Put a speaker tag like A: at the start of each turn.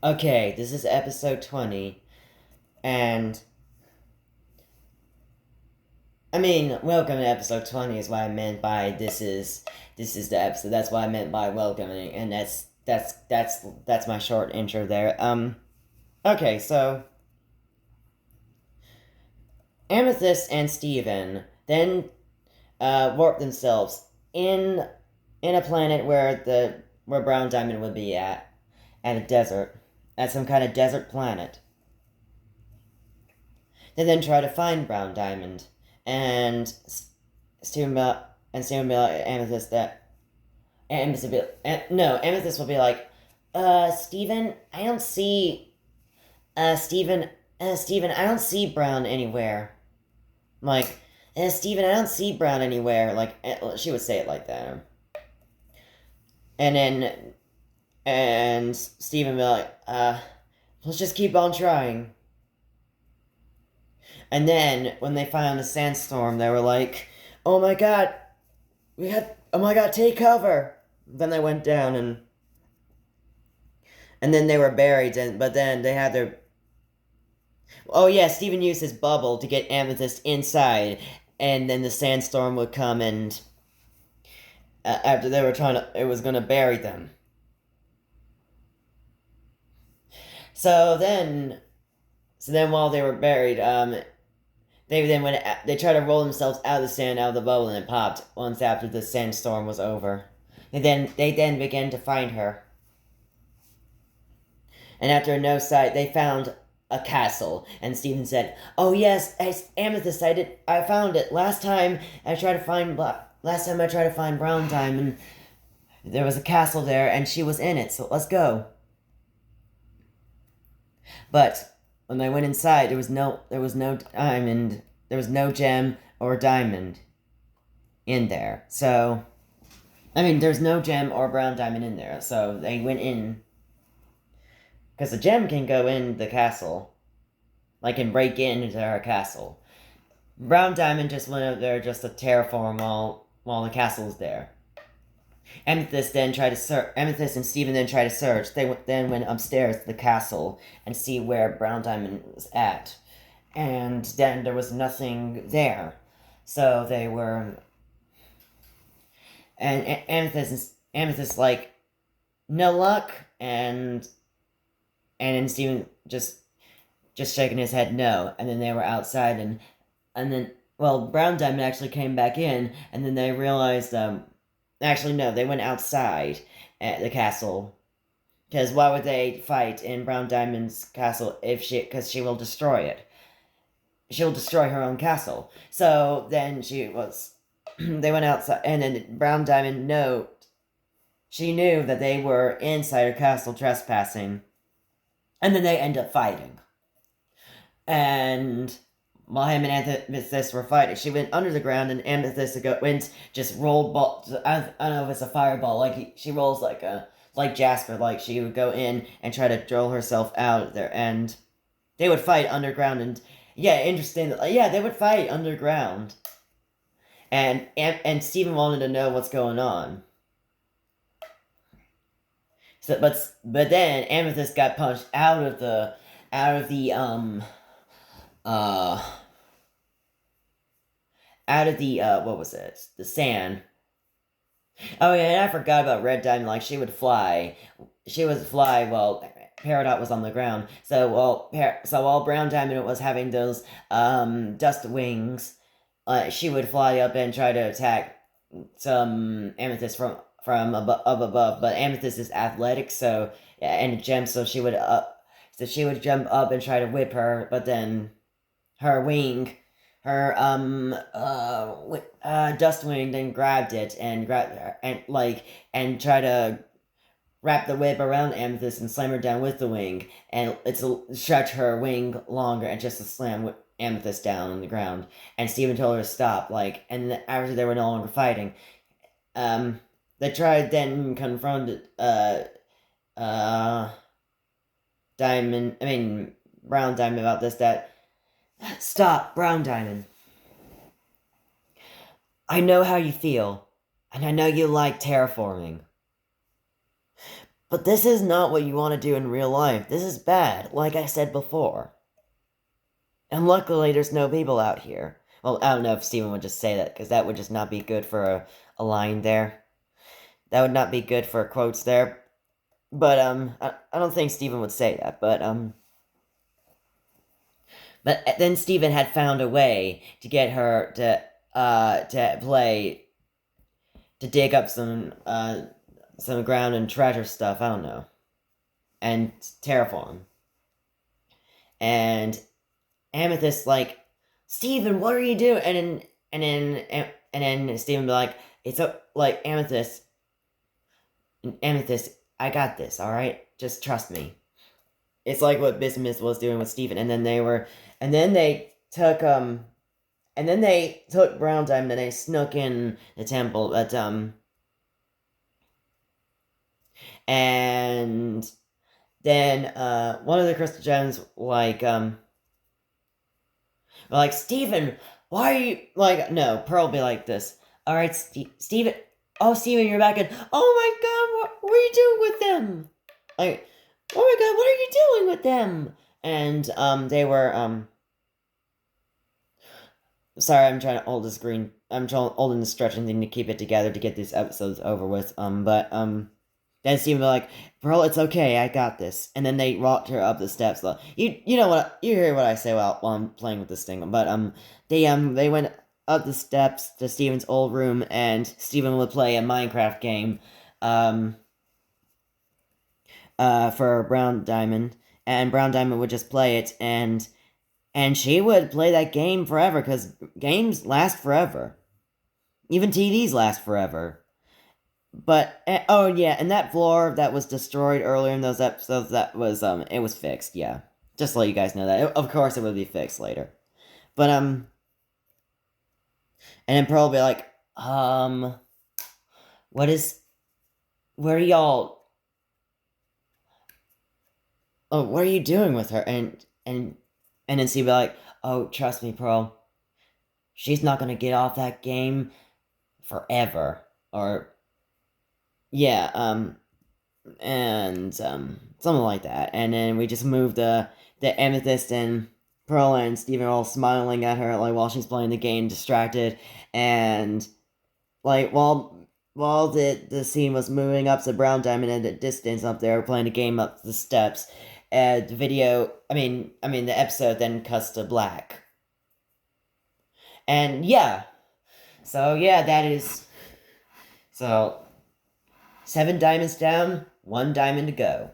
A: Okay, this is episode 20, and welcome to episode 20 is what I meant by this is the episode. That's what I meant by welcoming, and that's my short intro there. Okay, so Amethyst and Steven then warp themselves in in a planet where Brown Diamond would be at a desert, at some kind of desert planet. They then try to find Brown Diamond, and Steven will, and Steven will be like, Amethyst will be like, Steven, I don't see, Steven, I don't see Brown anywhere. Like, Steven, I don't see Brown anywhere. Like, she would say it like that. And then, and Steven will be like, let's just keep on trying. And then, when they found the sandstorm, they were like, oh my god, oh my god, take cover. Then they went down and then they were buried, but then they had their. Oh yeah, Steven used his bubble to get Amethyst inside, and then the sandstorm would come and after they were trying to, it was gonna bury them. So then, so then while they were buried, they tried to roll themselves out of the sand, out of the bubble, and it popped once after the sandstorm was over. They then began to find her. And after a no sight, they found a castle. And Steven said, "Oh yes, Amethyst, I found it. Last time I tried to find Brown Diamond, there was a castle there, and she was in it. So let's go." But when they went inside, there was no diamond, there was no gem or diamond in there. So, there's no gem or brown diamond in there. So they went in because the gem can go in the castle, like can break into her castle. Brown diamond just went up there just to terraform while the castle's there. Amethyst and Steven then tried to search. Then went upstairs to the castle and see where Brown Diamond was at, and then there was nothing there. So they were, and Amethyst like no luck, and then Steven just shaking his head no, and then they were outside, and then Brown Diamond actually came back in, and then they realized actually, no, they went outside at the castle. Because why would they fight in Brown Diamond's castle because she will destroy it. She will destroy her own castle. So then they went outside, and then Brown Diamond she knew that they were inside her castle trespassing. And then they end up fighting. And while him and Amethyst were fighting, she went under the ground, and Amethyst went just rolled ball. I don't know if it's a fireball. Like she rolls like Jasper. Like she would go in and try to drill herself out there, and they would fight underground. And yeah, interesting. Yeah, they would fight underground. And Steven wanted to know what's going on. So, but then Amethyst got punched uh out of the what was it? The sand. Oh yeah, and I forgot about Red Diamond. Like she would fly. She would fly while Peridot was on the ground. So while Brown Diamond was having those dust wings, she would fly up and try to attack some Amethyst from above. But Amethyst is athletic, so yeah, and a gem, so she would jump up and try to whip her, but then her wing, her dust wing, then grabbed it and grabbed her and try to wrap the whip around Amethyst and slam her down with the wing, and it's a stretch her wing longer and just to slam Amethyst down on the ground. And Steven told her to stop, and after they were no longer fighting, they tried then confronted uh Brown Diamond about this. That stop, Brown Diamond. I know how you feel, and I know you like terraforming. But this is not what you want to do in real life. This is bad, like I said before. And luckily, there's no people out here. Well, I don't know if Steven would just say that, because that would just not be good for a line there. That would not be good for quotes there. But, I don't think Steven would say that, but then Steven had found a way to get her to dig up some ground and treasure stuff, I don't know, and terraform. And Amethyst like, Steven, what are you doing? And then Steven be like, like Amethyst, I got this, all right? Just trust me. It's like what Bismuth was doing with Steven, and then they took Brown Diamond and they snuck in the temple, but and then one of the crystal gems like Steven, why are you like no, Pearl be like this. Alright, Steven, oh Steven, you're back in. Oh my god, what are you doing with them? Like, oh my god, what are you doing with them? And they were sorry, I'm trying to hold the screen. I'm trying holding the stretching thing to keep it together to get these episodes over with. Then Steven be like, "Bro, it's okay, I got this." And then they rocked her up the steps. You know what? You hear what I say while I'm playing with this thing. But they went up the steps to Steven's old room, and Steven would play a Minecraft game, for Brown Diamond, and Brown Diamond would just play it, and she would play that game forever, because games last forever. Even TVs last forever. But, oh yeah, and that floor that was destroyed earlier in those episodes, that was, it was fixed, yeah. Just to let you guys know that. Of course it would be fixed later. But, and then Pearl will be like, what are y'all, oh, what are you doing with her? And then Steve be like, oh, trust me, Pearl, she's not gonna get off that game forever. Or, yeah, and, something like that. And then we just moved the Amethyst and Pearl and Steven are all smiling at her, like, while she's playing the game, distracted, and, like, while the scene was moving up to Brown Diamond at a distance up there, playing the game up the steps, the video, I mean, the episode then cuts to black. And, yeah. So, yeah, that is... So, 7 diamonds down, 1 diamond to go.